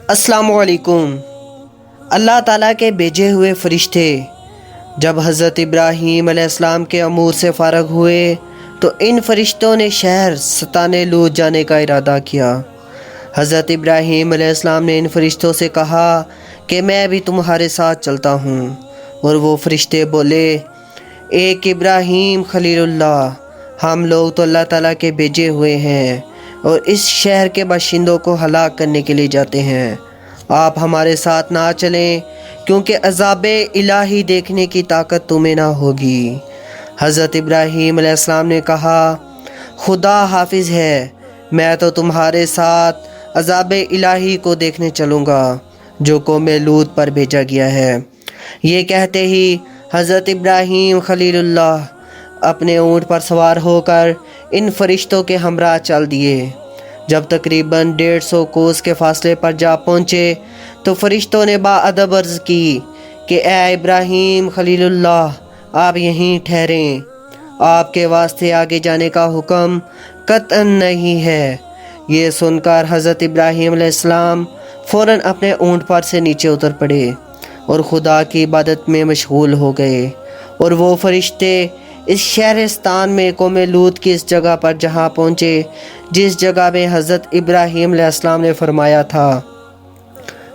السلام علیکم۔ اللہ تعالیٰ کے بھیجے ہوئے فرشتے جب حضرت ابراہیم علیہ السلام کے امور سے فارغ ہوئے تو ان فرشتوں نے شہر ستانے لوٹ جانے کا ارادہ کیا۔ حضرت ابراہیم علیہ السلام نے ان فرشتوں سے کہا کہ میں بھی تمہارے ساتھ چلتا ہوں، اور وہ فرشتے بولے، ایک ابراہیم خلیل اللہ، ہم لوگ تو اللہ تعالیٰ کے بھیجے ہوئے ہیں اور اس شہر کے باشندوں کو ہلاک کرنے کے لیے جاتے ہیں، آپ ہمارے ساتھ نہ چلیں کیونکہ عذاب الہی دیکھنے کی طاقت تمہیں نہ ہوگی۔ حضرت ابراہیم علیہ السلام نے کہا، خدا حافظ ہے، میں تو تمہارے ساتھ عذاب الہی کو دیکھنے چلوں گا جو قوم لوط پر بھیجا گیا ہے۔ یہ کہتے ہی حضرت ابراہیم خلیل اللہ اپنے اونٹ پر سوار ہو کر ان فرشتوں کے ہمراہ چل دیے۔ جب تقریباً 150 کوس کے فاصلے پر جا پہنچے تو فرشتوں نے باادب عرض کی کہ اے ابراہیم خلیل اللہ، آپ یہیں ٹھہریں، آپ کے واسطے آگے جانے کا حکم قطعاً نہیں ہے۔ یہ سن کر حضرت ابراہیم علیہ السلام فوراً اپنے اونٹ پر سے نیچے اتر پڑے اور خدا کی عبادت میں مشغول ہو گئے، اور وہ فرشتے اس شہرستان میں قوم لوط کی اس جگہ پر جہاں پہنچے جس جگہ میں حضرت ابراہیم علیہ السلام نے فرمایا تھا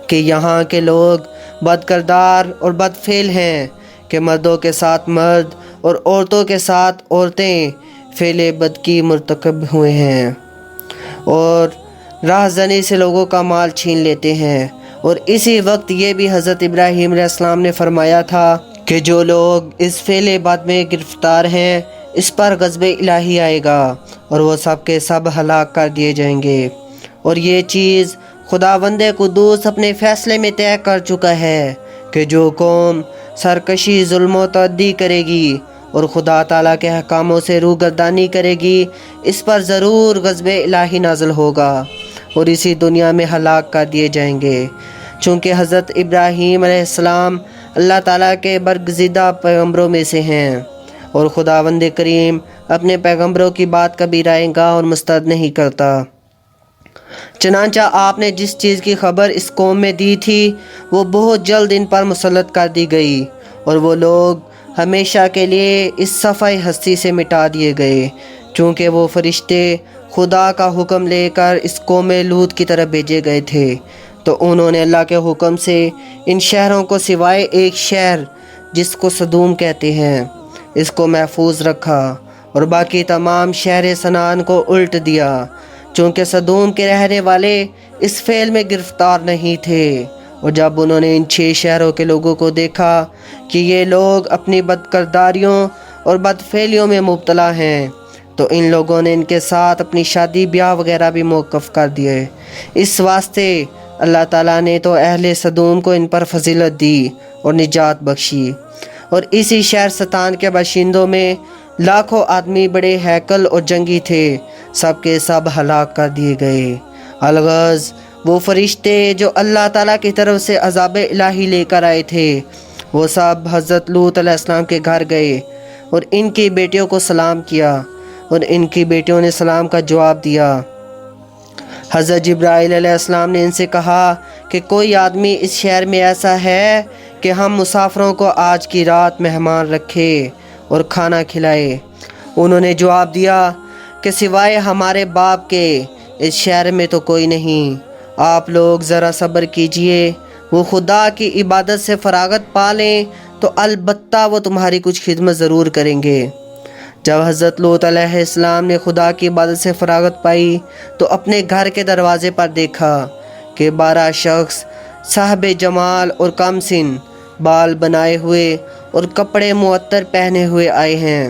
کہ یہاں کے لوگ بد کردار اور بد فعل ہیں، کہ مردوں کے ساتھ مرد اور عورتوں کے ساتھ عورتیں فعل بد کی مرتکب ہوئے ہیں اور راہ زنی سے لوگوں کا مال چھین لیتے ہیں۔ اور اسی وقت یہ بھی حضرت ابراہیم علیہ السلام نے فرمایا تھا کہ جو لوگ اس فعل بد میں گرفتار ہیں اس پر غضب الہی آئے گا اور وہ سب کے سب ہلاک کر دیے جائیں گے، اور یہ چیز خداوند قدوس اپنے فیصلے میں طے کر چکا ہے کہ جو قوم سرکشی، ظلم و تعدی کرے گی اور خدا تعالیٰ کے احکاموں سے روگردانی کرے گی، اس پر ضرور غضب الہی نازل ہوگا اور اسی دنیا میں ہلاک کر دیے جائیں گے۔ چونکہ حضرت ابراہیم علیہ السلام اللہ تعالیٰ کے برگزیدہ پیغمبروں میں سے ہیں اور خداوند کریم اپنے پیغمبروں کی بات کبھی رائے گا اور مسترد نہیں کرتا۔ چنانچہ آپ نے جس چیز کی خبر اس قوم میں دی تھی وہ بہت جلد ان پر مسلط کر دی گئی، اور وہ لوگ ہمیشہ کے لیے اس صفحہ ہستی سے مٹا دیے گئے، چونکہ وہ فرشتے خدا کا حکم لے کر اس قوم لوط کی طرف بھیجے گئے تھے، تو انہوں نے اللہ کے حکم سے ان شہروں کو سوائے ایک شہر جس کو صدوم کہتے ہیں اس کو محفوظ رکھا، اور باقی تمام شہر سنان کو الٹ دیا، چونکہ صدوم کے رہنے والے اس فعل میں گرفتار نہیں تھے۔ اور جب انہوں نے ان 6 شہروں کے لوگوں کو دیکھا کہ یہ لوگ اپنی بدکرداریوں اور بدفعلیوں میں مبتلا ہیں تو ان لوگوں نے ان کے ساتھ اپنی شادی بیاہ وغیرہ بھی موقف کر دیے۔ اس واسطے اللہ تعالیٰ نے تو اہل صدوم کو ان پر فضیلت دی اور نجات بخشی، اور اسی شہر ستان کے باشندوں میں لاکھوں آدمی بڑے ہیکل اور جنگی تھے، سب کے سب ہلاک کر دیے گئے۔ الغرض وہ فرشتے جو اللہ تعالیٰ کی طرف سے عذاب الہی لے کر آئے تھے وہ سب حضرت لوط علیہ السلام کے گھر گئے اور ان کی بیٹیوں کو سلام کیا، اور ان کی بیٹیوں نے سلام کا جواب دیا۔ حضرت جبرائیل علیہ السلام نے ان سے کہا کہ کوئی آدمی اس شہر میں ایسا ہے کہ ہم مسافروں کو آج کی رات مہمان رکھے اور کھانا کھلائے۔ انہوں نے جواب دیا کہ سوائے ہمارے باپ کے اس شہر میں تو کوئی نہیں، آپ لوگ ذرا صبر کیجئے، وہ خدا کی عبادت سے فراغت پا لیں تو البتہ وہ تمہاری کچھ خدمت ضرور کریں گے۔ جب حضرت لوط علیہ السلام نے خدا کی عبادت سے فراغت پائی تو اپنے گھر کے دروازے پر دیکھا کہ 12 شخص صاحب جمال اور کم سن، بال بنائے ہوئے اور کپڑے معطر پہنے ہوئے آئے ہیں۔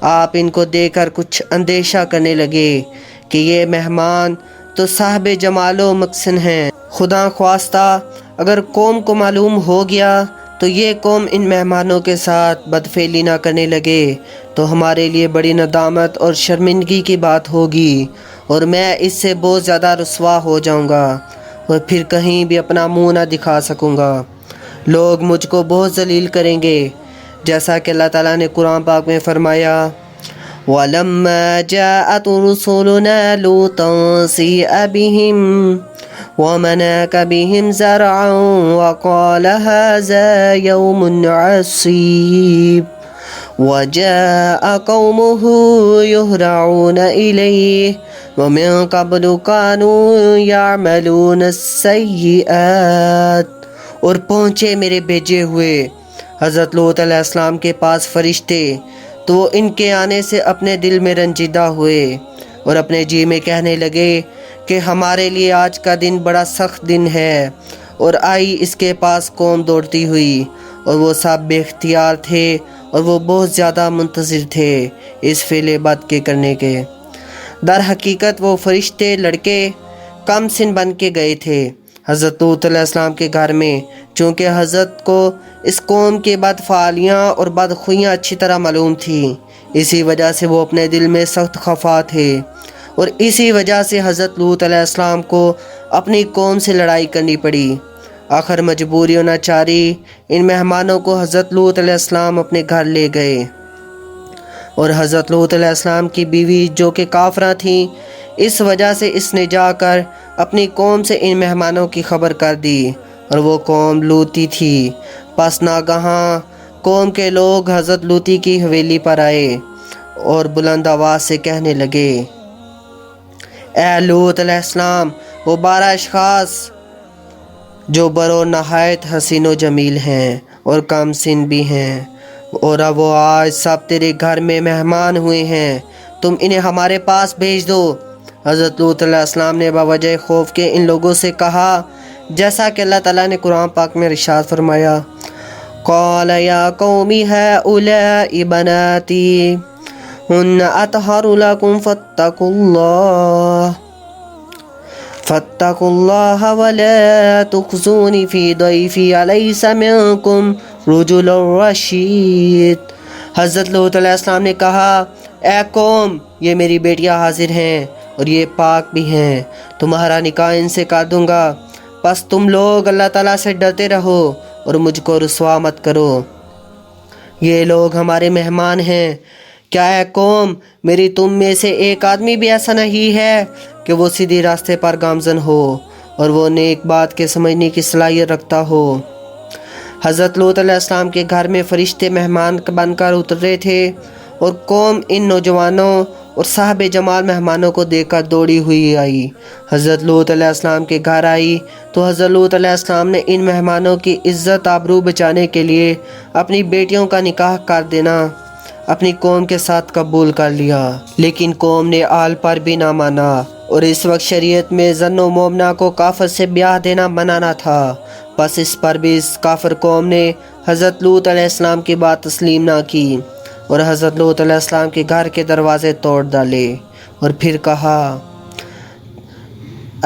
آپ ان کو دیکھ کر کچھ اندیشہ کرنے لگے کہ یہ مہمان تو صاحب جمال و مکسن ہیں، خدا خواستہ اگر قوم کو معلوم ہو گیا تو یہ قوم ان مہمانوں کے ساتھ بدفعلی نہ کرنے لگے تو ہمارے لیے بڑی ندامت اور شرمندگی کی بات ہوگی، اور میں اس سے بہت زیادہ رسوا ہو جاؤں گا اور پھر کہیں بھی اپنا منہ نہ دکھا سکوں گا، لوگ مجھ کو بہت ذلیل کریں گے، جیسا کہ اللہ تعالیٰ نے قرآن پاک میں فرمایا، وَلَمَّا جَاءَتْ رُسُلُنَا لُوطًا سِيءَ بِهِمْ ومناك بهم زرعا وقال هذا يوم عصيب وجاء قومه يهرعون إليه ومن قبل كانوا يعملون السيئات۔ اور پہنچے میرے بھیجے ہوئے حضرت لوط علیہ السلام کے پاس فرشتے، تو وہ ان کے آنے سے اپنے دل میں رنجیدہ ہوئے اور اپنے جی میں کہنے لگے کہ ہمارے لیے آج کا دن بڑا سخت دن ہے۔ اور آئی اس کے پاس قوم دوڑتی ہوئی، اور وہ سب بے اختیار تھے اور وہ بہت زیادہ منتظر تھے اس فعل بد کے کرنے کے۔ در حقیقت وہ فرشتے لڑکے کم سن بن کے گئے تھے حضرت لوط علیہ السلام کے گھر میں، چونکہ حضرت کو اس قوم کے بد فعالیاں اور بد خویاں اچھی طرح معلوم تھیں، اسی وجہ سے وہ اپنے دل میں سخت خفا تھے، اور اسی وجہ سے حضرت لوط علیہ السلام کو اپنی قوم سے لڑائی کرنی پڑی۔ آخر مجبوری و ناچاری ان مہمانوں کو حضرت لوط علیہ السلام اپنے گھر لے گئے، اور حضرت لوط علیہ السلام کی بیوی جو کہ کافرہ تھیں، اس وجہ سے اس نے جا کر اپنی قوم سے ان مہمانوں کی خبر کر دی، اور وہ قوم لوطی تھی۔ پس ناگہاں قوم کے لوگ حضرت لوطی کی حویلی پر آئے اور بلند آواز سے کہنے لگے، اے لوط علیہ السلام، وہ 12 اشخاص جو برو نہایت حسین و جمیل ہیں اور کم سن بھی ہیں، اور اب وہ آج سب تیرے گھر میں مہمان ہوئے ہیں، تم انہیں ہمارے پاس بھیج دو۔ حضرت لوط علیہ السلام نے بوجہ خوف کے ان لوگوں سے کہا، جیسا کہ اللہ تعالیٰ نے قرآن پاک میں ارشاد فرمایا، قال یا قوم هؤلاء بناتی ہن اطہر لکم فاتقوا اللہ ولا تخزونی فی ضیفی الیس منکم رجل رشید۔ حضرت لوط علیہ السلام نے کہا، اے قوم، یہ میری بیٹیاں حاضر ہیں اور یہ پاک بھی ہیں، تمہارا نکاح ان سے کر دوں گا، پس تم لوگ اللہ تعالیٰ سے ڈرتے رہو اور مجھ کو رسوا مت کرو، یہ لوگ ہمارے مہمان ہیں۔ کیا اے قوم، میری تم میں سے ایک آدمی بھی ایسا نہیں ہے کہ وہ سیدھی راستے پر گامزن ہو اور وہ نیک بات کے سمجھنے کی صلاحیت رکھتا ہو۔ حضرت لوط علیہ السلام کے گھر میں فرشتے مہمان بن کر اترے تھے، اور قوم ان نوجوانوں اور صاحب جمال مہمانوں کو دیکھ کر دوڑی ہوئی آئی، حضرت لوط علیہ السلام کے گھر آئی، تو حضرت لوط علیہ السلام نے ان مہمانوں کی عزت آبرو بچانے کے لیے اپنی بیٹیوں کا نکاح کر دینا اپنی قوم کے ساتھ قبول کر لیا، لیکن قوم نے آل پر بھی نہ مانا، اور اس وقت شریعت میں زن و مومنہ کو کافر سے بیاہ دینا منع نہ تھا، بس اس پر بھی اس کافر قوم نے حضرت لوط علیہ السلام کی بات تسلیم نہ کی، اور حضرت لوط علیہ السلام کے گھر کے دروازے توڑ ڈالے، اور پھر کہا،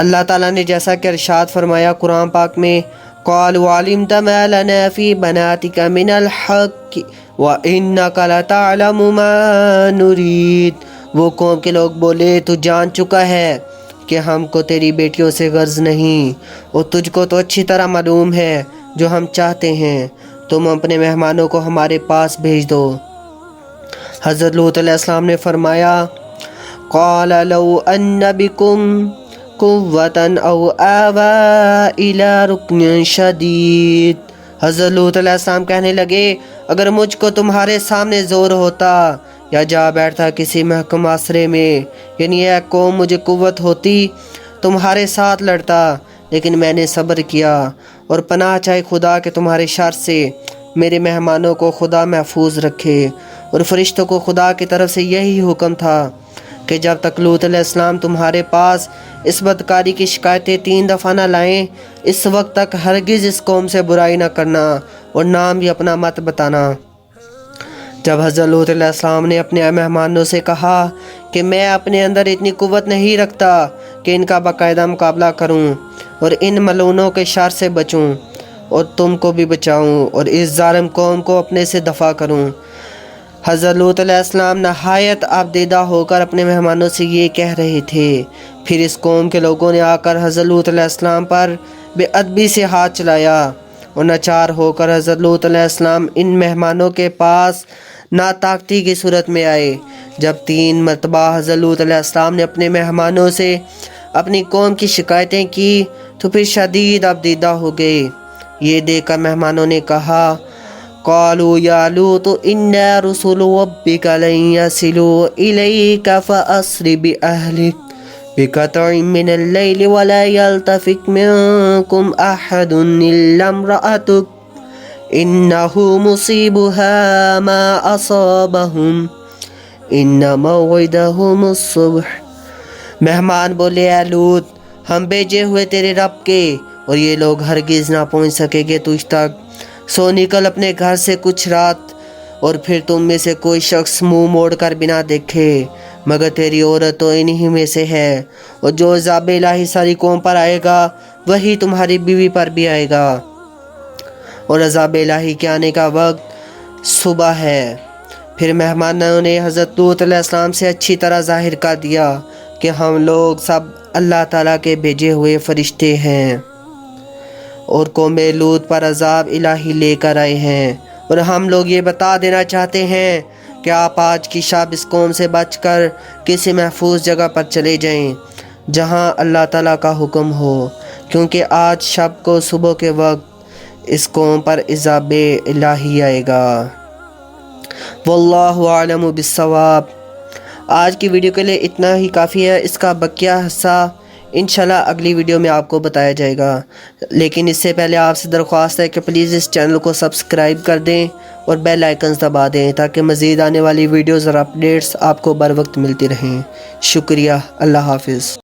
اللہ تعالیٰ نے جیسا کہ ارشاد فرمایا قرآن پاک میں، قالوا علمت ما لنا في بناتك من الحق وإنك لتعلم ما نريد۔ وہ قوم کے لوگ بولے، تو جان چکا ہے کہ ہم کو تیری بیٹیوں سے غرض نہیں، اور تجھ کو تو اچھی طرح معلوم ہے جو ہم چاہتے ہیں، تم اپنے مہمانوں کو ہمارے پاس بھیج دو۔ حضرت لوط علیہ السلام نے فرمایا، قال لو ان بكم قوة او آوى الى ركن شدید۔ حضرت لوط علیہ السلام کہنے لگے، اگر مجھ کو تمہارے سامنے زور ہوتا یا جا بیٹھتا کسی محکم آسرے میں، یعنی اے قوم مجھے قوت ہوتی تمہارے ساتھ لڑتا، لیکن میں نے صبر کیا اور پناہ چاہے خدا کہ تمہارے شر سے میرے مہمانوں کو خدا محفوظ رکھے۔ اور فرشتوں کو خدا کی طرف سے یہی حکم تھا کہ جب تک لوط علیہ السلام تمہارے پاس اس بدکاری کی شکایتیں 3 دفعہ نہ لائیں، اس وقت تک ہرگز اس قوم سے برائی نہ کرنا اور نام بھی اپنا مت بتانا۔ جب حضرت لوط علیہ السلام نے اپنے مہمانوں سے کہا کہ میں اپنے اندر اتنی قوت نہیں رکھتا کہ ان کا باقاعدہ مقابلہ کروں اور ان ملعونوں کے شر سے بچوں اور تم کو بھی بچاؤں اور اس ظالم قوم کو اپنے سے دفع کروں، حضرت لوط علیہ السلام نہایت آبدیدہ ہو کر اپنے مہمانوں سے یہ کہہ رہے تھے۔ پھر اس قوم کے لوگوں نے آ کر حضرت لوط علیہ السلام پر بے ادبی سے ہاتھ چلایا، اور ناچار ہو کر حضرت لوط علیہ السلام ان مہمانوں کے پاس ناطاقتی کی صورت میں آئے۔ جب 3 مرتبہ حضرت لوط علیہ السلام نے اپنے مہمانوں سے اپنی قوم کی شکایتیں کی، تو پھر شدید ابدیدہ ہو گئے۔ یہ دیکھ کر مہمانوں نے کہا قالوا یا لوط انا رسل ربک لن یصلوا الیک فاسر باہلک بقطع من اللیل ولا یلتفت منکم احد الا امرأتک انہ مصیبها ما اصابہم ان موعدہم الصبح۔ مہمان بولے اے لوط ہم بھیجے ہوئے تیرے رب کے اور یہ لوگ ہرگز نہ پہنچ سکیں گے تجھ تک، سو نکل اپنے گھر سے کچھ رات، اور پھر تم میں سے کوئی شخص منہ موڑ کر بنا دیکھے مگر تیری عورت تو انہی میں سے ہے، اور جو عذاب الہی ساری قوم پر آئے گا وہی تمہاری بیوی پر بھی آئے گا، اور عذاب الہی کے آنے کا وقت صبح ہے۔ پھر مہمانوں نے حضرت لوط علیہ السلام سے اچھی طرح ظاہر کر دیا کہ ہم لوگ سب اللہ تعالیٰ کے بھیجے ہوئے فرشتے ہیں اور قوم لوط پر عذاب الہی لے کر آئے ہیں، اور ہم لوگ یہ بتا دینا چاہتے ہیں کہ آپ آج کی شب اس قوم سے بچ کر کسی محفوظ جگہ پر چلے جائیں جہاں اللہ تعالیٰ کا حکم ہو، کیونکہ آج شب کو صبح کے وقت اس قوم پر عذاب الہی آئے گا۔ واللہ اعلم بالصواب۔ آج کی ویڈیو کے لیے اتنا ہی کافی ہے، اس کا بقیہ حصہ انشاءاللہ اگلی ویڈیو میں آپ کو بتایا جائے گا، لیکن اس سے پہلے آپ سے درخواست ہے کہ پلیز اس چینل کو سبسکرائب کر دیں اور بیل آئیکنز دبا دیں تاکہ مزید آنے والی ویڈیوز اور اپڈیٹس آپ کو بر وقت ملتی رہیں۔ شکریہ، اللہ حافظ۔